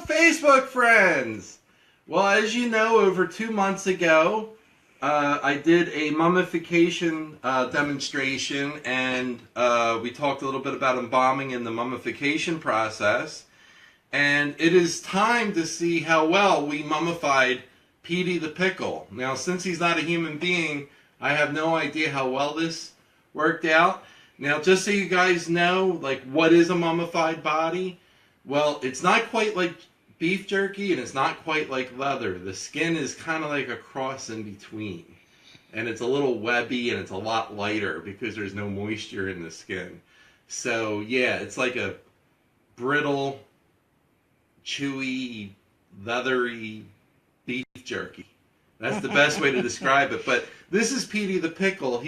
Facebook friends! Well, as you know, over 2 months ago, I did a mummification demonstration, and we talked a little bit about embalming and the mummification process. And it is time to see how well we mummified Petey the Pickle. Now, since he's not a human being, I have no idea how well this worked out. Now, just so you guys know, like, what is a mummified body? Well, it's not quite like beef jerky, and it's not quite like leather. The skin is kind of like a cross in between. And it's a little webby, and it's a lot lighter because there's no moisture in the skin. So, yeah, it's like a brittle, chewy, leathery beef jerky. That's the best way to describe it. But this is Petey the Pickle.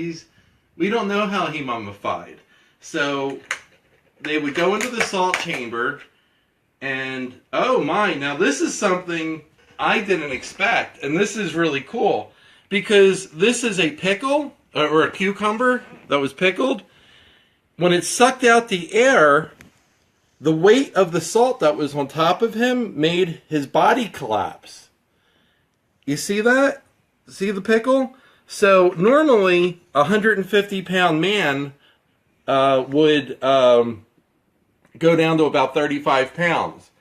We don't know how he mummified. So they would go into the salt chamber, and oh my, now this is something I didn't expect, and this is really cool because this is a pickle or a cucumber that was pickled. When it sucked out the air, the weight of the salt that was on top of him made his body collapse. You see that? See the pickle? So normally a 150-pound man would go down to about 35 pounds.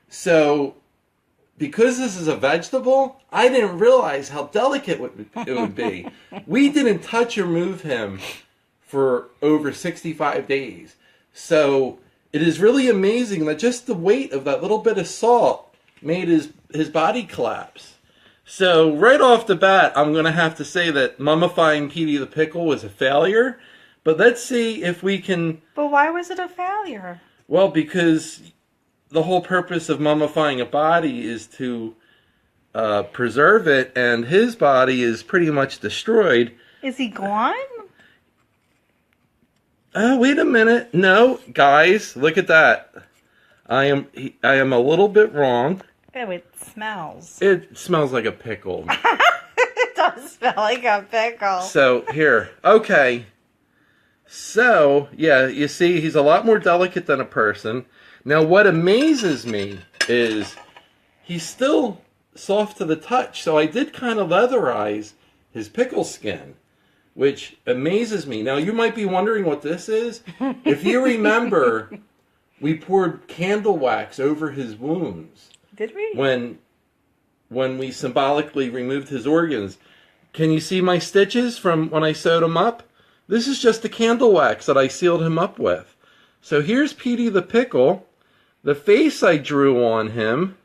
So because this is a vegetable, I didn't realize how delicate it would be. We didn't touch or move him for over 65 days. So it is really amazing that just the weight of that little bit of salt made his body collapse. So right off the bat, I'm going to have to say that mummifying Petey the Pickle was a failure. But let's see if we can... But why was it a failure? Well, because the whole purpose of mummifying a body is to preserve it, and his body is pretty much destroyed. Is he gone? Wait a minute. No, guys, look at that. I am a little bit wrong. Oh, it smells. It smells like a pickle. It does smell like a pickle. So, here. Okay. So, yeah, you see, he's a lot more delicate than a person. Now, what amazes me is he's still soft to the touch. So I did kind of leatherize his pickle skin, which amazes me. Now, you might be wondering what this is. If you remember, we poured candle wax over his wounds. Did we? When we symbolically removed his organs. Can you see my stitches from when I sewed him up? This is just the candle wax that I sealed him up with. So here's Petey the Pickle. The face I drew on him,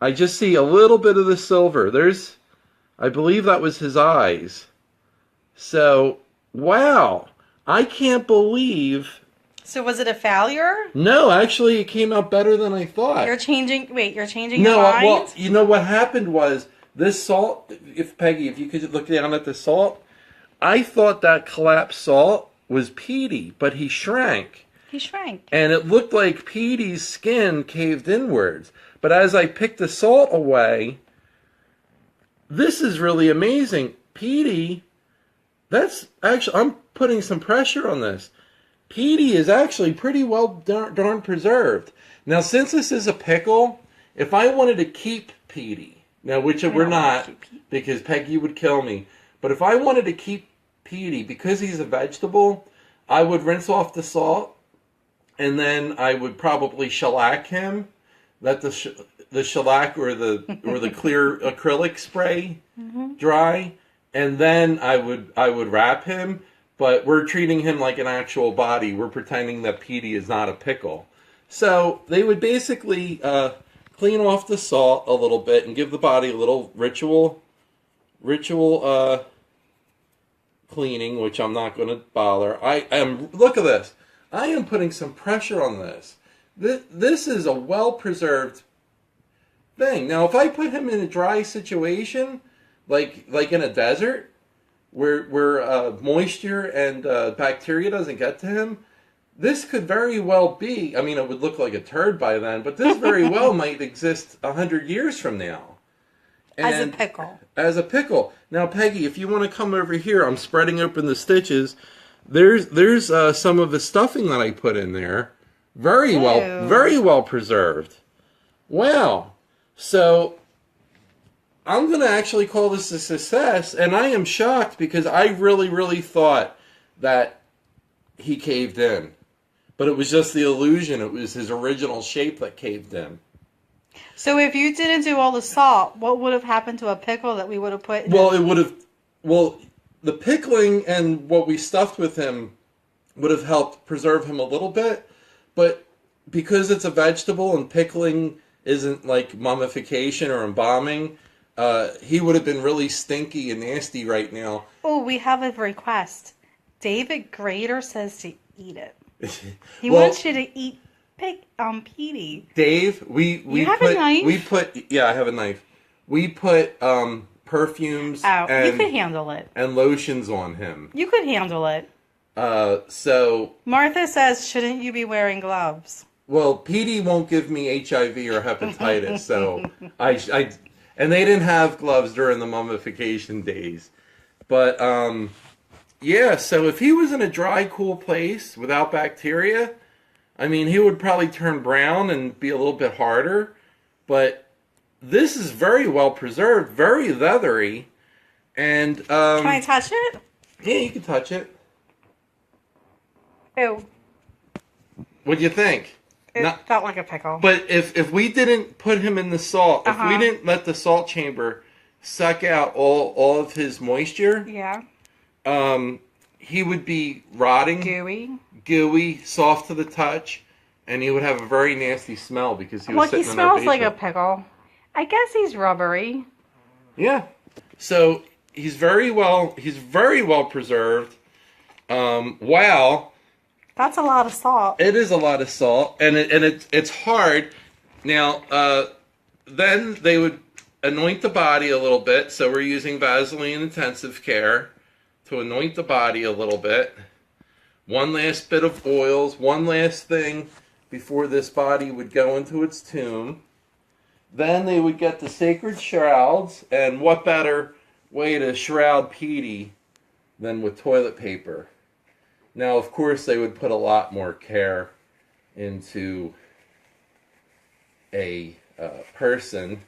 I just see a little bit of the silver. I believe that was his eyes. So, wow. I can't believe... So was it a failure? No, actually it came out better than I thought. You're changing your mind? Well, you know what happened was, this salt, Peggy, if you could look down at the salt, I thought that collapsed salt was Petey, but he shrank. He shrank. And it looked like Petey's skin caved inwards. But as I picked the salt away, this is really amazing. Petey, that's actually, I'm putting some pressure on this. Petey is actually pretty well darn preserved. Now, since this is a pickle, if I wanted to keep Petey, now which we're not, because Peggy would kill me, but if I wanted to keep Petey, because he's a vegetable, I would rinse off the salt, and then I would probably shellac him, let the shellac or the clear acrylic spray dry, and then I would wrap him. But we're treating him like an actual body. We're pretending that Petey is not a pickle. So they would basically clean off the salt a little bit and give the body a little ritual cleaning, which I'm not going to bother. Look at this. I am putting some pressure on this. This is a well-preserved thing. Now, if I put him in a dry situation, like in a desert, where moisture and bacteria doesn't get to him, this could very well be, I mean, it would look like a turd by then, but this very well might exist 100 years from now. And as a pickle. As a pickle. Now, Peggy, if you want to come over here, I'm spreading open the stitches. There's some of the stuffing that I put in there. Very well preserved. Wow. So I'm going to actually call this a success, and I am shocked because I really, really thought that he caved in. But it was just the illusion. It was his original shape that caved in. So if you didn't do all the salt, what would have happened to a pickle that we would have put in Well, it would have... Well, the pickling and what we stuffed with him would have helped preserve him a little bit. But because it's a vegetable and pickling isn't like mummification or embalming, he would have been really stinky and nasty right now. Oh, we have a request. David Grader says to eat it. He wants you to eat Petey. Dave, we have put a knife? Yeah, I have a knife. We put perfumes you could handle it. And lotions on him. You could handle it. So Martha says, shouldn't you be wearing gloves? Well, Petey won't give me HIV or hepatitis, so I and they didn't have gloves during the mummification days. But yeah, so if he was in a dry, cool place without bacteria, I mean, he would probably turn brown and be a little bit harder. But this is very well preserved, very leathery, and can I touch it? Yeah, you can touch it. Ew. What do you think? It felt like a pickle. But if we didn't put him in the salt, if we didn't let the salt chamber suck out all of his moisture, yeah, he would be rotting, gooey, soft to the touch, and he would have a very nasty smell because he was sitting in our basement. He smells like a pickle. I guess he's rubbery. Yeah. So he's very well preserved. Wow. That's a lot of salt. It is a lot of salt, and it's hard. Now, then they would anoint the body a little bit. So we're using Vaseline intensive care to anoint the body a little bit. One last bit of oils, one last thing before this body would go into its tomb. Then they would get the sacred shrouds, and what better way to shroud Petey than with toilet paper? Now, of course, they would put a lot more care into a person,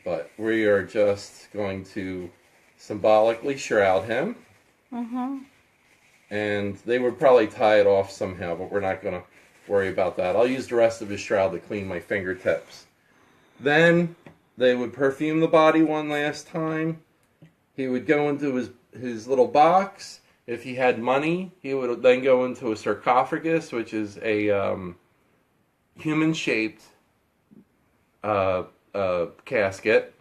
but we are just going to symbolically shroud him. Mm-hmm. And they would probably tie it off somehow, but we're not going to worry about that. I'll use the rest of his shroud to clean my fingertips. Then they would perfume the body one last time. He would go into his little box. If he had money, he would then go into a sarcophagus, which is a human-shaped casket.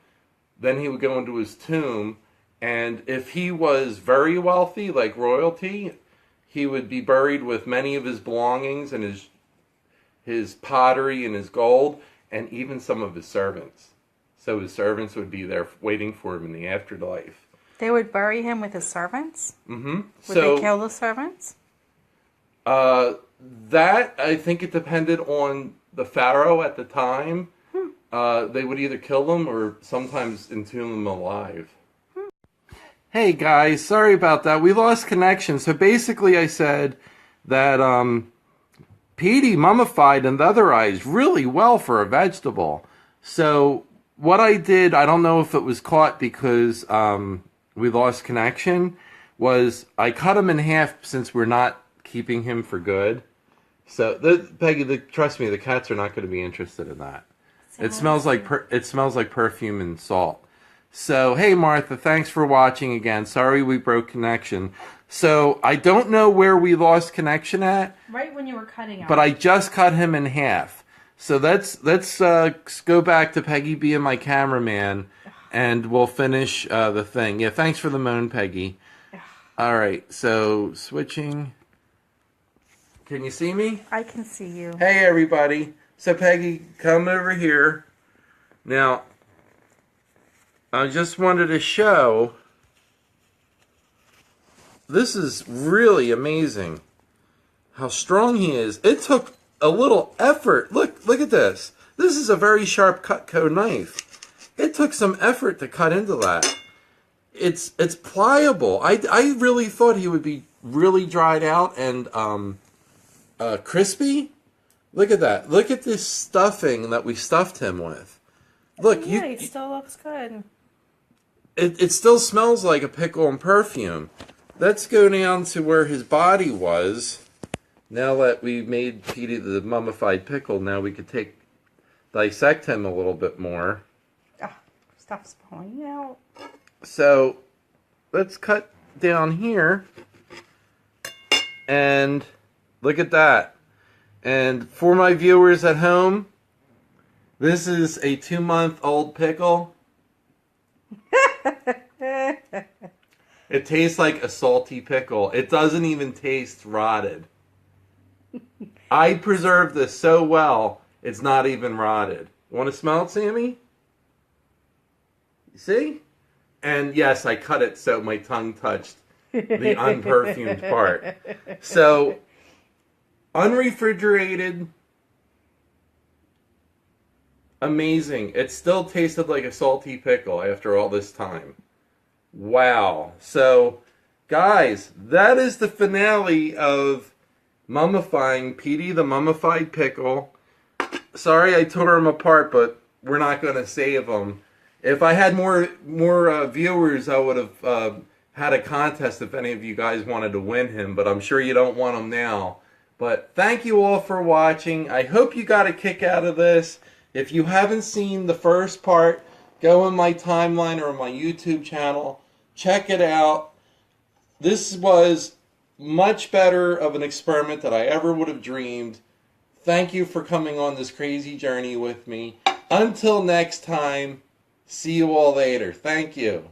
Then he would go into his tomb, and if he was very wealthy, like royalty, he would be buried with many of his belongings and his pottery and his gold, and even some of his servants. So his servants would be there waiting for him in the afterlife. They would bury him with his servants? Mm-hmm. Would they kill the servants? That, I think it depended on the pharaoh at the time. They would either kill them or sometimes entomb them alive. Hey guys, sorry about that. We lost connection. So basically I said that Petey mummified and leatherized really well for a vegetable. So what I did, I don't know if it was caught because we lost connection, was I cut him in half since we're not keeping him for good. So, Peggy, trust me, the cats are not going to be interested in that. It smells like perfume and salt. So, hey Martha, thanks for watching again. Sorry we broke connection. So, I don't know where we lost connection at. Right when you were cutting him. But I just cut him in half. So let's go back to Peggy being my cameraman, and we'll finish the thing. Yeah, thanks for the moan, Peggy. All right, so switching. Can you see me? I can see you. Hey, everybody. So, Peggy, come over here. Now, I just wanted to show. This is really amazing how strong he is. It took a little effort. Look at this. This is a very sharp Cutco knife. It took some effort to cut into that. It's pliable. I really thought he would be really dried out and crispy. Look at that. Look at this stuffing that we stuffed him with. Look, yeah, it still looks good. It still smells like a pickle and perfume. Let's go down to where his body was. Now that we made Petey the Mummified Pickle, now we could dissect him a little bit more. Stuff's falling out. So, let's cut down here. And look at that. And for my viewers at home, this is a 2-month-old pickle. It tastes like a salty pickle. It doesn't even taste rotted. I preserved this so well, it's not even rotted. You want to smell it, Sammy? See? And yes, I cut it so my tongue touched the unperfumed part. So, unrefrigerated, amazing. It still tasted like a salty pickle after all this time. Wow. So, guys, that is the finale of mummifying Petey the Mummified Pickle. Sorry I tore him apart, but we're not going to save him. If I had more viewers, I would have had a contest if any of you guys wanted to win him, but I'm sure you don't want him now. But thank you all for watching. I hope you got a kick out of this. If you haven't seen the first part, go on my timeline or on my YouTube channel. Check it out. This was much better of an experiment than I ever would have dreamed. Thank you for coming on this crazy journey with me. Until next time, see you all later. Thank you.